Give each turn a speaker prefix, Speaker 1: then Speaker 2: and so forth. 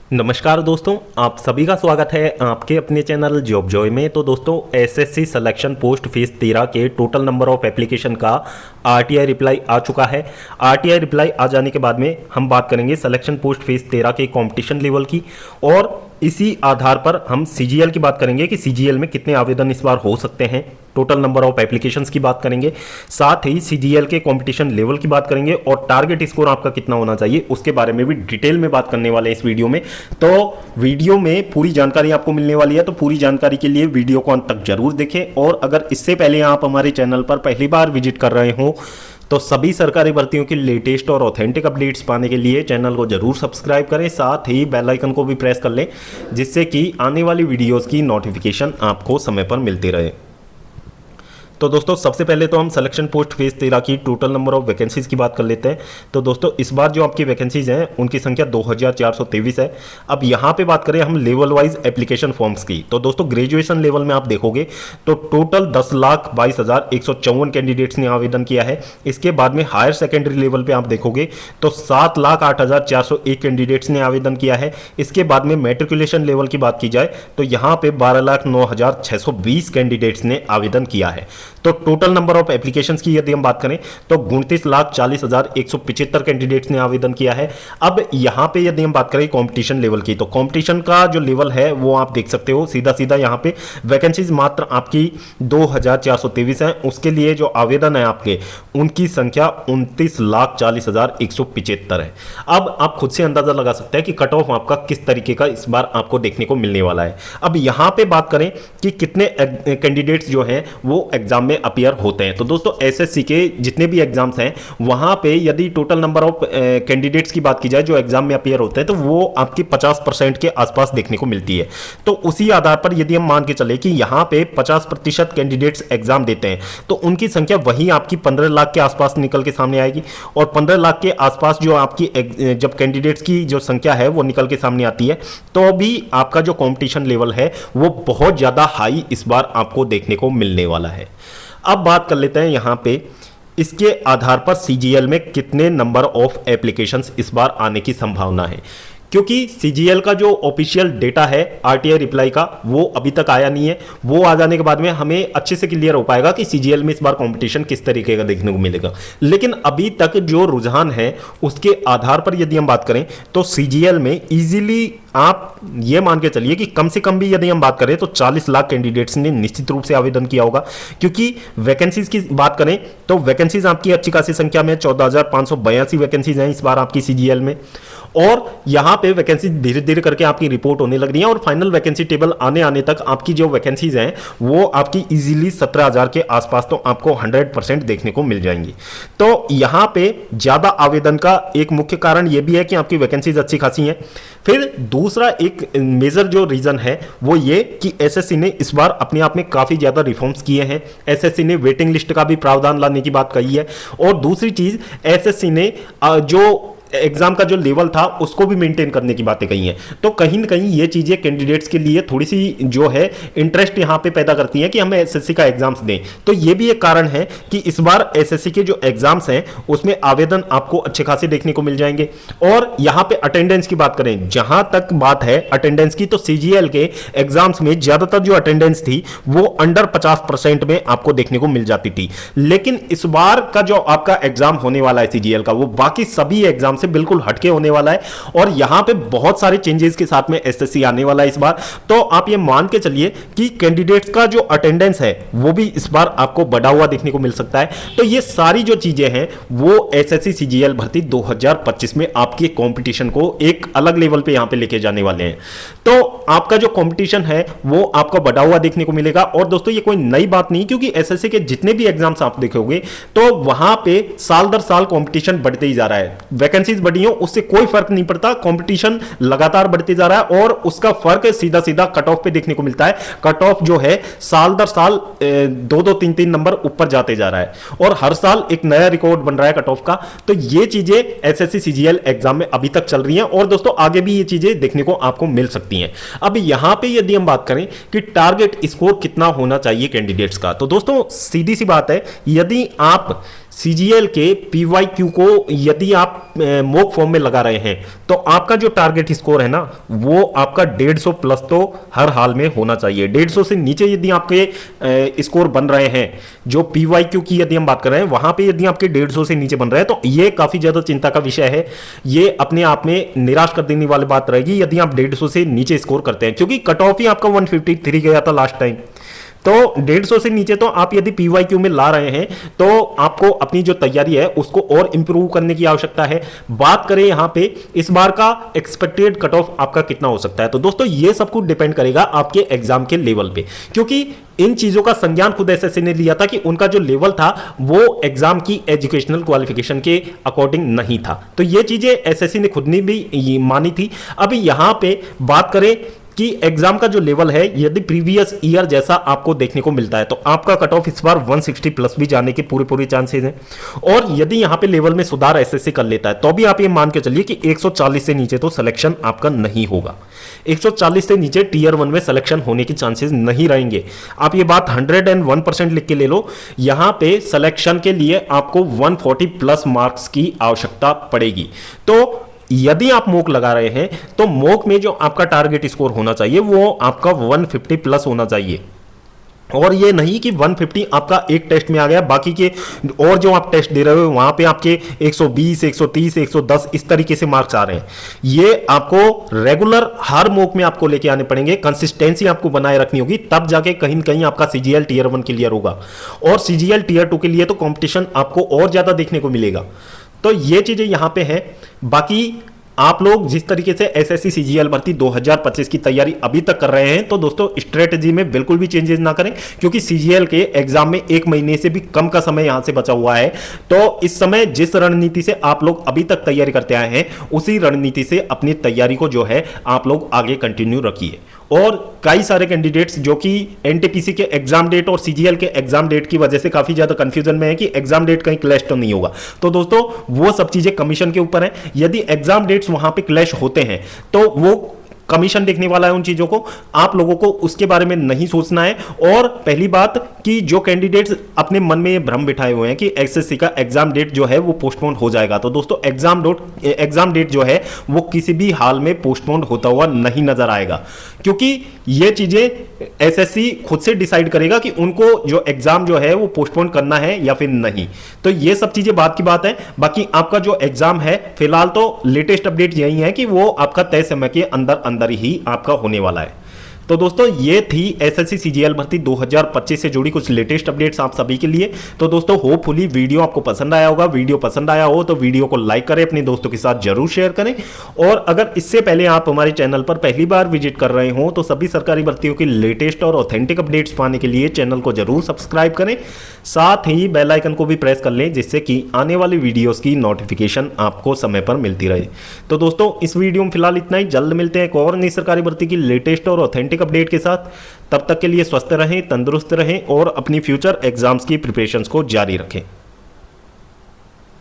Speaker 1: नमस्कार दोस्तों, आप सभी का स्वागत है आपके अपने चैनल जॉब जॉय में। तो दोस्तों, एसएससी सिलेक्शन पोस्ट फीस 13 के टोटल नंबर ऑफ एप्लीकेशन का आरटीआई रिप्लाई आ चुका है। आरटीआई रिप्लाई आ जाने के बाद में हम बात करेंगे सिलेक्शन पोस्ट फीस 13 के कंपटीशन लेवल की, और इसी आधार पर हम सीजीएल की बात करेंगे कि सीजीएल में कितने आवेदन इस बार हो सकते हैं। टोटल नंबर ऑफ एप्लीकेशंस की बात करेंगे, साथ ही सीजीएल के कंपटीशन लेवल की बात करेंगे, और टारगेट स्कोर आपका कितना होना चाहिए उसके बारे में भी डिटेल में बात करने वाले हैं इस वीडियो में। तो वीडियो में पूरी जानकारी आपको मिलने वाली है, तो पूरी जानकारी के लिए वीडियो को अंत तक जरूर देखें। और अगर इससे पहले आप हमारे चैनल पर पहली बार विजिट कर रहे हो तो सभी सरकारी भर्तियों की लेटेस्ट और ऑथेंटिक अपडेट्स पाने के लिए चैनल को जरूर सब्सक्राइब करें, साथ ही बेल आइकन को भी प्रेस कर लें, जिससे कि आने वाली वीडियोस की नोटिफिकेशन आपको समय पर मिलती रहे। तो दोस्तों, सबसे पहले तो हम सिलेक्शन पोस्ट फेज 13 की टोटल नंबर ऑफ वैकेंसीज की बात कर लेते हैं। तो दोस्तों, इस बार जो आपकी वैकेंसीज हैं उनकी संख्या 2423 है। अब यहाँ पे बात करें हम लेवल वाइज एप्लीकेशन फॉर्म्स की, तो दोस्तों ग्रेजुएशन लेवल में आप देखोगे तो टोटल 10,22,154 कैंडिडेट्स ने आवेदन किया है। इसके बाद में हायर सेकेंडरी लेवल पे आप देखोगे तो 7,08,401 कैंडिडेट्स ने आवेदन किया है। इसके बाद में मैट्रिकुलेशन लेवल की बात की जाए तो यहाँ पे 12,09,620 कैंडिडेट्स ने आवेदन किया है। तो टोटल नंबर ऑफ एप्लीकेशंस की यदि हम बात करें तो 29,40,175 कैंडिडेट्स ने आवेदन किया है। अब यहां पे यदि हम बात करें कंपटीशन लेवल की, तो कंपटीशन का जो लेवल है वो आप देख सकते हो, सीधा सीधा यहां पे वैकेंसीज मात्र आपकी 2,423 है। उसके लिए जो आवेदन है आपके, उनकी संख्या 29,40,175 है। अब आप खुद से अंदाजा लगा सकते हैं कि कट ऑफ आपका किस तरीके का इस बार आपको देखने को मिलने वाला है। अब यहां पे बात करें कि कितने कैंडिडेट्स जो हैं वो एग्जाम में अपीयर होते हैं, तो दोस्तों एसएससी के जितने भी एग्जाम्स हैं वहां पे यदि टोटल नंबर ऑफ कैंडिडेट्स की बात की जाए जो एग्जाम में अपीयर होते हैं, तो वो आपकी 50% के आसपास देखने को मिलती है। तो उसी आधार पर यदि हम मान के चले कि यहां पे 50% कैंडिडेट्स एग्जाम देते हैं, तो उनकी संख्या वही आपकी 15 लाख के आसपास निकल के सामने आएगी। और 15 लाख के आसपास जो आपकी जब कैंडिडेट्स की जो संख्या है वो निकल के सामने आती है, तो भी आपका जो कॉम्पिटिशन लेवल है वो बहुत ज्यादा हाई इस बार आपको देखने को मिलने वाला है। अब बात कर लेते हैं यहां पे इसके आधार पर सीजीएल में कितने नंबर ऑफ एप्लीकेशंस इस बार आने की संभावना है, क्योंकि सीजीएल का जो ऑफिशियल डेटा है आरटीआई रिप्लाई का वो अभी तक आया नहीं है। वो आ जाने के बाद में हमें अच्छे से क्लियर हो पाएगा कि सीजीएल में इस बार कंपटीशन किस तरीके का देखने को मिलेगा। लेकिन अभी तक जो रुझान है उसके आधार पर यदि हम बात करें तो सीजीएल में इजीली आप ये मान के चलिए कि कम से कम भी यदि हम बात करें तो 40 लाख कैंडिडेट्स ने निश्चित रूप से आवेदन किया होगा। क्योंकि वैकेंसीज की बात करें तो वैकेंसीज आपकी अच्छी खासी संख्या में 14,582 वैकेंसीज हैं इस बार आपकी सीजीएल में, और यहां पे वैकेंसी धीरे धीरे करके आपकी रिपोर्ट होने लग रही है, और फाइनल वैकेंसी टेबल आने तक आपकी जो वैकेंसीज हैं वो आपकी इजीली 17,000 के आसपास तो आपको 100% देखने को मिल जाएंगी। तो यहां पे ज्यादा आवेदन का एक मुख्य कारण यह भी है कि आपकी वैकेंसीज अच्छी खासी हैं। फिर दूसरा एक मेजर जो रीजन है वो ये कि एसएससी ने इस बार अपने आप में काफी ज्यादा रिफॉर्म्स किए हैं। एसएससी ने वेटिंग लिस्ट का भी प्रावधान लाने की बात कही है, और दूसरी चीज एसएससी ने जो एग्जाम का जो लेवल था उसको भी मेंटेन करने की बातें कही हैं। तो कहीं ना कहीं ये चीजें कैंडिडेट्स के लिए थोड़ी सी जो है इंटरेस्ट यहां पे पैदा करती हैं कि हमें एसएससी का एग्जाम्स दें। तो ये भी एक कारण है कि इस बार एसएससी के जो एग्जाम्स हैं उसमें आवेदन आपको अच्छे खासे देखने को मिल जाएंगे। और यहां पे अटेंडेंस की बात करें, जहां तक बात है अटेंडेंस की, तो सीजीएल के एग्जाम्स में ज्यादातर जो अटेंडेंस थी वो अंडर 50% में आपको देखने को मिल जाती थी। लेकिन इस बार का जो आपका एग्जाम होने वाला है सीजीएल का, वो बाकी सभी एग्जाम से बिल्कुल हटके होने वाला है, और यहां पे बहुत सारे चेंजेस के साथ में एसएससी आने वाला है इस बार। तो आप ये मान के चलिए कि कैंडिडेट्स का जो अटेंडेंस है वो भी इस बार आपको बढ़ा हुआ देखने को मिल सकता है। तो ये सारी जो चीजें हैं वो एसएससी सीजीएल भर्ती 2025 में आपके कंपटीशन को एक अलग लेवल पे यहां पे लेके जाने वाले हैं। तो आपका जो कंपटीशन है वो आपको बढ़ा हुआ देखने को मिलेगा। और दोस्तों, ये कोई नई बात नहीं, क्योंकि एसएससी के जितने भी एग्जाम्स आप देखोगे तो वहां पे साल दर साल कंपटीशन बढ़ते ही जा रहा है। वैकेंसी बढ़ी हो उससे कोई फर्क नहीं पड़ता, कंपटीशन लगातार बढ़ते जा रहा है, और उसका फर्क सीधा सीधा कट ऑफ पे देखने को मिलता है। कट ऑफ जो है साल दर साल 2-2, 3-3 नंबर ऊपर जाते जा रहा है, और हर साल एक नया रिकॉर्ड बन रहा है कट ऑफ का। तो ये चीजें एसएससी सीजीएल एग्जाम में अभी तक चल रही हैं, और दोस्तों आगे भी ये चीजें देखने को आपको मिल सकती हैं। अब यहां पे यदि हम बात करें कि टारगेट स्कोर कितना होना चाहिए कैंडिडेट्स का, तो दोस्तों सीधी सी बात है, यदि आप सीजीएल के पीवाईक्यू को यदि आप मॉक फॉर्म में लगा रहे हैं तो आपका जो टारगेट स्कोर है ना वो आपका 150 प्लस तो हर हाल में होना चाहिए। 150 से नीचे यदि आपके स्कोर बन रहे हैं, जो पीवाईक्यू की यदि हम बात कर रहे हैं वहां पे यदि आपके 150 से नीचे बन रहे हैं तो ये काफी ज्यादा चिंता का विषय है। ये अपने आप में निराश कर देने वाली बात रहेगी यदि आप 150 से नीचे स्कोर करते हैं, क्योंकि कट ऑफ ही आपका 153 गया था लास्ट टाइम। तो 150 से नीचे तो आप यदि पीवाईक्यू में ला रहे हैं तो आपको अपनी जो तैयारी है उसको और इंप्रूव करने की आवश्यकता है। बात करें यहां पे इस बार का एक्सपेक्टेड कट ऑफ आपका कितना हो सकता है, तो दोस्तों ये सब कुछ डिपेंड करेगा आपके एग्जाम के लेवल पे, क्योंकि इन चीजों का संज्ञान खुद एसएससी ने लिया था कि उनका जो लेवल था वो एग्जाम की एजुकेशनल क्वालिफिकेशन के अकॉर्डिंग नहीं था। तो ये चीजें एसएससी ने खुद ने भी मानी थी। अब यहां पे बात करें कि एग्जाम का जो लेवल है यदि प्रीवियस ईयर जैसा आपको देखने को मिलता है तो आपका कट ऑफ इस बार 160 प्लस भी जाने के पूरे चांसेस हैं। और यदि यहां पे लेवल में सुधार एसएससी कर लेता है तो भी आप ये मान के चलिए कि 140 से नीचे तो सिलेक्शन आपका नहीं होगा। 140 से नीचे टीयर 1 में सिलेक्शन होने के चांसेस नहीं रहेंगे। आप ये बात 101% लिख के ले लो। यहां पे सिलेक्शन के लिए आपको 140 प्लस मार्क्स की आवश्यकता पड़ेगी। तो यदि आप मॉक लगा रहे हैं तो मॉक में जो आपका टारगेट स्कोर होना चाहिए वो आपका 150 प्लस होना चाहिए, और ये नहीं कि 150 आपका एक टेस्ट में आ गया, बाकी के और जो आप टेस्ट दे रहे हो वहां पे आपके 120, 130, 110 इस तरीके से मार्क्स आ रहे हैं। ये आपको रेगुलर हर मॉक में आपको लेके आने पड़ेंगे, कंसिस्टेंसी आपको बनाए रखनी होगी, तब जाके कहीं न कहीं आपका सीजीएल टीयर 1 क्लियर होगा। और सीजीएल टीयर 2 के लिए तो कंपटीशन आपको और ज्यादा देखने को मिलेगा। तो ये चीजें यहां पे हैं। बाकी आप लोग जिस तरीके से एसएससी सीजीएल भर्ती 2025 की तैयारी अभी तक कर रहे हैं तो दोस्तों स्ट्रेटजी में बिल्कुल भी चेंजेस ना करें, क्योंकि सीजीएल के एग्जाम में 1 महीने से भी कम का समय यहां से बचा हुआ है। तो इस समय जिस रणनीति से आप लोग अभी तक तैयारी करते आए हैं उसी रणनीति से अपनी तैयारी को जो है आप लोग आगे कंटिन्यू रखिए। और कई सारे कैंडिडेट्स जो कि एनटीपीसी के एग्जाम डेट और सीजीएल के एग्जाम डेट की वजह से काफी ज्यादा कंफ्यूजन में है कि एग्जाम डेट कहीं क्लैश तो नहीं होगा, तो दोस्तों वो सब चीजें कमीशन के ऊपर है। यदि एग्जाम डेट्स वहां पे क्लैश होते हैं तो वो कमीशन देखने वाला है उन चीजों को, आप लोगों को उसके बारे में नहीं सोचना है। और पहली बात कि जो कैंडिडेट्स अपने मन में ये भ्रम बिठाए हुए हैं कि एसएससी का एग्जाम डेट जो है वो पोस्टपोन हो जाएगा, तो दोस्तों एग्जाम डेट जो है वो किसी भी हाल में पोस्टपोन होता हुआ नहीं नजर आएगा, क्योंकि ये चीजें एसएससी खुद से डिसाइड करेगा कि उनको जो एग्जाम जो है वो पोस्टपोन करना है या फिर नहीं। तो ये सब चीजें बात की बात है। बाकी आपका जो एग्जाम है फिलहाल तो लेटेस्ट अपडेट यही है कि वो आपका तय समय के अंदर ही आपका होने वाला है। तो दोस्तों ये थी एसएससी सीजीएल भर्ती 2025 से जुड़ी कुछ लेटेस्ट अपडेट्स आप सभी के लिए। तो दोस्तों होपफुली वीडियो आपको पसंद आया होगा। वीडियो पसंद आया हो तो वीडियो को लाइक करें, अपने दोस्तों के साथ जरूर शेयर करें। और अगर इससे पहले आप हमारे चैनल पर पहली बार विजिट कर रहे हो तो सभी सरकारी भर्तियों की लेटेस्ट और ऑथेंटिक अपडेट्स पाने के लिए चैनल को जरूर सब्सक्राइब करें, साथ ही बेल आइकन को भी प्रेस कर लें जिससे कि आने वाली वीडियोस की नोटिफिकेशन आपको समय पर मिलती रहे। तो दोस्तों इस वीडियो में फिलहाल इतना ही। जल्द मिलते हैं एक और नई सरकारी भर्ती की लेटेस्ट और ऑथेंटिक अपडेट के साथ। तब तक के लिए स्वस्थ रहें, तंदुरुस्त रहें और अपनी फ्यूचर एग्जाम्स की प्रिपरेशंस को जारी रखें।